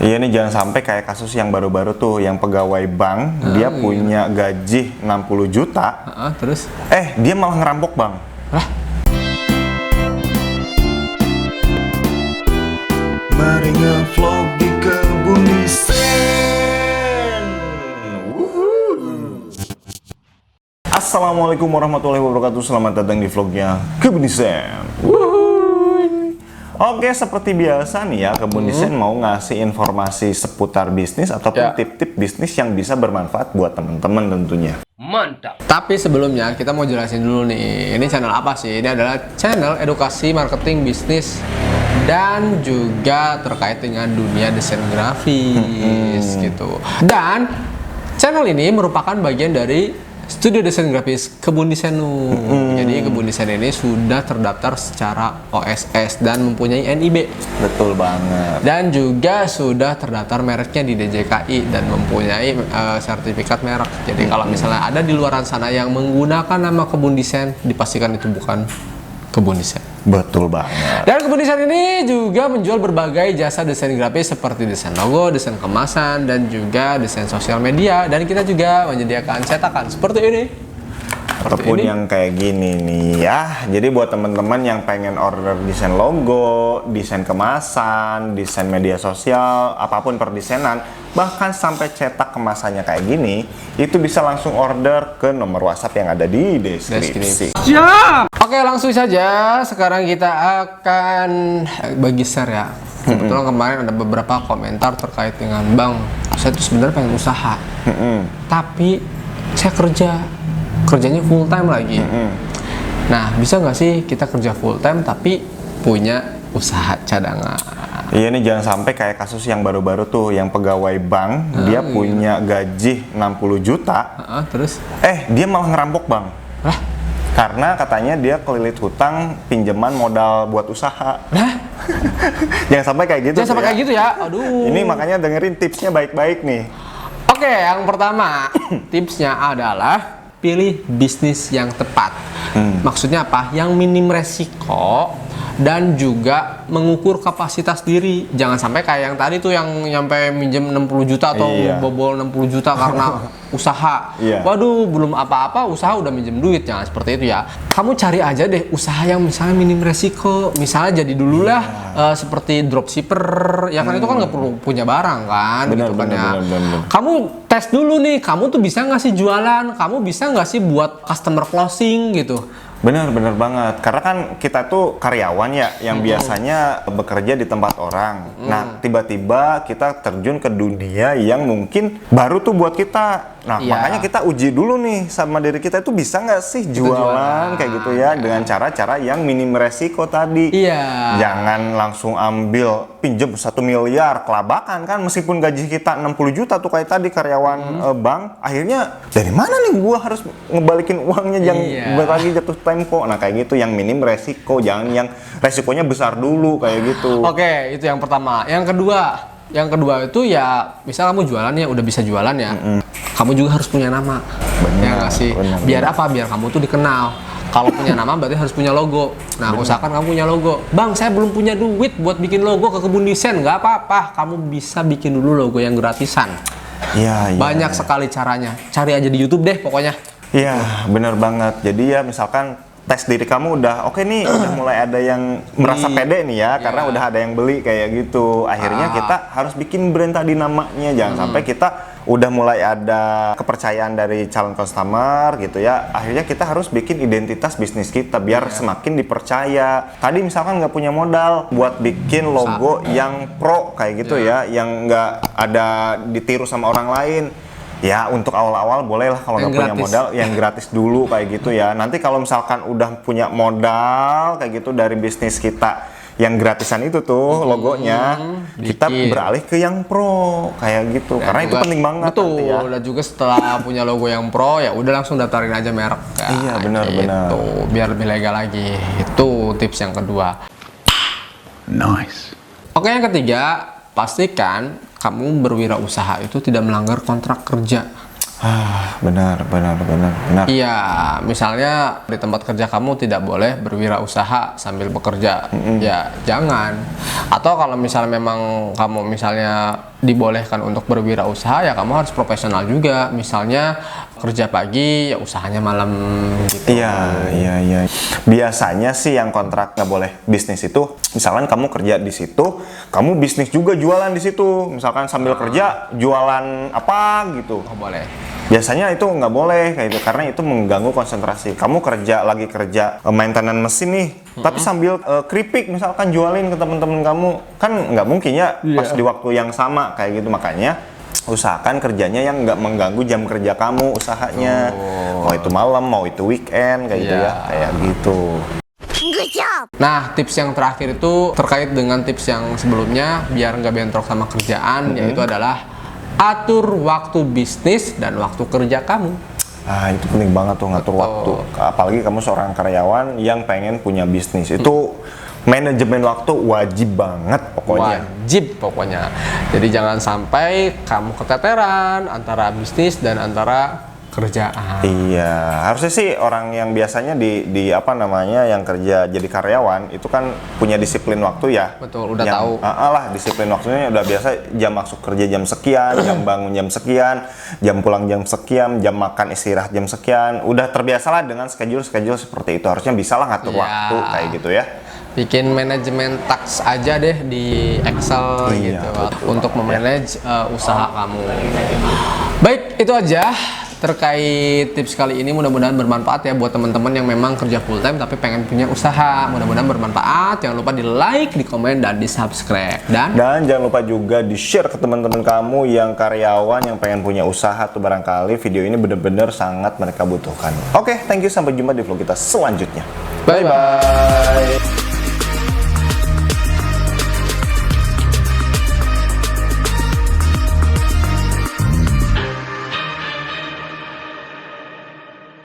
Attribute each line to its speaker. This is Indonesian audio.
Speaker 1: Iya nih, jangan sampai kayak kasus yang baru-baru tuh, yang pegawai bank, dia punya gaji 60 juta,
Speaker 2: Terus?
Speaker 1: Dia malah ngerampok bank.
Speaker 2: Lah?
Speaker 1: Mari nge-vlog di Kebun Disen. Assalamualaikum warahmatullahi wabarakatuh. Selamat datang di vlognya Kebun Disen. Oke, seperti biasa nih ya, Kebun Disen mau ngasih informasi seputar bisnis ataupun tip-tip bisnis yang bisa bermanfaat buat teman-teman tentunya.
Speaker 2: Mantap. Tapi sebelumnya kita mau jelasin dulu nih, ini channel apa sih? Ini adalah channel edukasi marketing bisnis dan juga terkait dengan dunia desain grafis gitu. Dan channel ini merupakan bagian dari studio desain grafis Kebun Disen. Jadi Kebun Disen ini sudah terdaftar secara OSS dan mempunyai NIB.
Speaker 1: Betul banget.
Speaker 2: Dan juga sudah terdaftar mereknya di DJKI dan mempunyai sertifikat merek. Jadi kalau misalnya ada di luaran sana yang menggunakan nama Kebun Disen, dipastikan itu bukan Kebun Disen.
Speaker 1: Betul banget.
Speaker 2: Dan Kebun Disen ini juga menjual berbagai jasa desain grafis seperti desain logo, desain kemasan, dan juga desain sosial media. Dan kita juga menyediakan cetakan seperti ini.
Speaker 1: Ataupun yang kayak gini nih ya. Jadi buat teman-teman yang pengen order desain logo, desain kemasan, desain media sosial, apapun perdesainan, bahkan sampai cetak kemasannya kayak gini, itu bisa langsung order ke nomor WhatsApp yang ada di deskripsi.
Speaker 2: Oke, langsung saja. Sekarang kita akan bagi share ya. Kebetulan kemarin ada beberapa komentar terkait dengan bang, saya tuh sebenarnya pengen usaha, tapi saya kerjanya full time lagi. Nah, bisa nggak sih kita kerja full time tapi punya usaha cadangan?
Speaker 1: Iya nih, jangan sampai kayak kasus yang baru-baru tuh, yang pegawai bank, dia punya gaji 60 juta,
Speaker 2: terus?
Speaker 1: Dia malah ngerampok bank.
Speaker 2: Lah?
Speaker 1: Karena katanya dia kelilit hutang pinjaman modal buat usaha.
Speaker 2: Lah?
Speaker 1: Jangan sampai kayak gitu.
Speaker 2: Jangan sampai kayak gitu ya. Aduh.
Speaker 1: Ini makanya dengerin tipsnya baik-baik nih.
Speaker 2: Oke, yang pertama tipsnya adalah pilih bisnis yang tepat. Maksudnya apa? Yang minim resiko dan juga mengukur kapasitas diri. Jangan sampai kayak yang tadi tuh yang nyampe minjem 60 juta atau bobol 60 juta karena usaha. Waduh, belum apa-apa usaha udah minjem duit. Jangan seperti itu ya. Kamu cari aja deh usaha yang misalnya minim resiko. Misalnya jadi dululah seperti dropshipper. Ya kan itu kan nggak perlu punya barang kan.
Speaker 1: Benar,
Speaker 2: gitu kan ya.
Speaker 1: benar.
Speaker 2: Kamu tes dulu nih, kamu tuh bisa nggak sih jualan? Kamu bisa nggak sih buat customer closing gitu?
Speaker 1: Benar banget. Karena kan kita tuh karyawan ya, yang biasanya bekerja di tempat orang. Nah, tiba-tiba kita terjun ke dunia yang mungkin baru tuh buat kita. Nah, makanya kita uji dulu nih sama diri kita, itu bisa nggak sih jualan kayak gitu ya, dengan cara-cara yang minim resiko tadi. Jangan langsung ambil pinjem 1 miliar kelabakan kan, meskipun gaji kita 60 juta tuh kayak tadi karyawan bank. Akhirnya dari mana nih gua harus ngebalikin uangnya, jangan lagi jatuh tempo. Nah, kayak gitu yang minim resiko, jangan yang resikonya besar dulu kayak gitu.
Speaker 2: Oke, itu yang pertama. Yang kedua itu ya, misal kamu jualan ya, udah bisa jualan ya, kamu juga harus punya nama. Ya nggak sih? Biar apa? Biar kamu tuh dikenal. Kalau punya nama berarti harus punya logo. Nah, usahakan kamu punya logo. Bang, saya belum punya duit buat bikin logo ke Kebun Disen. Nggak apa-apa, kamu bisa bikin dulu logo yang gratisan. Banyak sekali caranya. Cari aja di YouTube deh pokoknya.
Speaker 1: Iya, bener banget. Jadi ya misalkan tes diri kamu udah oke nih, udah mulai ada yang merasa pede nih ya, karena udah ada yang beli kayak gitu. Akhirnya kita harus bikin brand tadi namanya. Jangan sampai kita udah mulai ada kepercayaan dari calon customer gitu ya. Akhirnya kita harus bikin identitas bisnis kita biar semakin dipercaya. Tadi misalkan nggak punya modal buat bikin logo yang pro kayak gitu ya, yang nggak ada ditiru sama orang lain. Ya, untuk awal-awal bolehlah kalau nggak punya modal, yang gratis dulu kayak gitu ya. Nanti kalau misalkan udah punya modal kayak gitu dari bisnis kita yang gratisan itu tuh logonya, kita beralih ke yang pro kayak gitu. Dan karena juga, itu penting banget.
Speaker 2: Betul. Nanti ya. Dan juga setelah punya logo yang pro, ya udah langsung daftarin aja merek.
Speaker 1: Iya, benar.
Speaker 2: Biar lebih legal lagi. Itu tips yang kedua.
Speaker 1: Nice.
Speaker 2: Oke, yang ketiga, pastikan kamu berwirausaha itu tidak melanggar kontrak kerja.
Speaker 1: Benar.
Speaker 2: Iya, misalnya di tempat kerja kamu tidak boleh berwirausaha sambil bekerja. Ya, jangan. Atau kalau misalnya memang kamu misalnya dibolehkan untuk berwirausaha, ya kamu harus profesional juga. Misalnya kerja pagi, ya usahanya malam gitu.
Speaker 1: Iya. Biasanya sih yang kontrak nggak boleh bisnis itu, misalkan kamu kerja di situ, kamu bisnis juga jualan di situ. Misalkan sambil kerja jualan apa gitu.
Speaker 2: Oh, boleh.
Speaker 1: Biasanya itu nggak boleh kayak itu, karena itu mengganggu konsentrasi. Kamu lagi kerja maintenance mesin nih, tapi sambil keripik misalkan jualin ke teman-teman kamu, kan nggak mungkin ya pas di waktu yang sama kayak gitu. Makanya usahakan kerjanya yang nggak mengganggu jam kerja kamu usahanya. Mau itu malam, mau itu weekend kayak gitu ya, kayak gitu.
Speaker 2: Nah, tips yang terakhir itu terkait dengan tips yang sebelumnya biar nggak bentrok sama kerjaan, yaitu adalah atur waktu bisnis dan waktu kerja kamu.
Speaker 1: Itu penting banget tuh ngatur waktu. Apalagi kamu seorang karyawan yang pengen punya bisnis. Itu manajemen waktu wajib banget pokoknya.
Speaker 2: Wajib pokoknya. Jadi jangan sampai kamu keteteran antara bisnis dan antara kerjaan.
Speaker 1: Iya, harusnya sih orang yang biasanya di apa namanya yang kerja jadi karyawan itu kan punya disiplin waktu ya.
Speaker 2: Betul, udah tahu.
Speaker 1: Lah, disiplin waktunya udah biasa, jam masuk kerja jam sekian, jam bangun jam sekian, jam pulang jam sekian, jam makan istirahat jam sekian. Udah terbiasa lah dengan schedule seperti itu. Harusnya bisa lah ngatur waktu kayak gitu ya.
Speaker 2: Bikin manajemen task aja deh di Excel gitu untuk memanage usaha kamu. Baik, itu aja terkait tips kali ini. Mudah-mudahan bermanfaat ya buat teman-teman yang memang kerja full time tapi pengen punya usaha. Mudah-mudahan bermanfaat. Jangan lupa di like, di komen, dan di subscribe. Dan
Speaker 1: jangan lupa juga di share ke teman-teman kamu yang karyawan yang pengen punya usaha tuh, barangkali video ini benar-benar sangat mereka butuhkan. Oke, thank you, sampai jumpa di vlog kita selanjutnya.
Speaker 2: bye bye.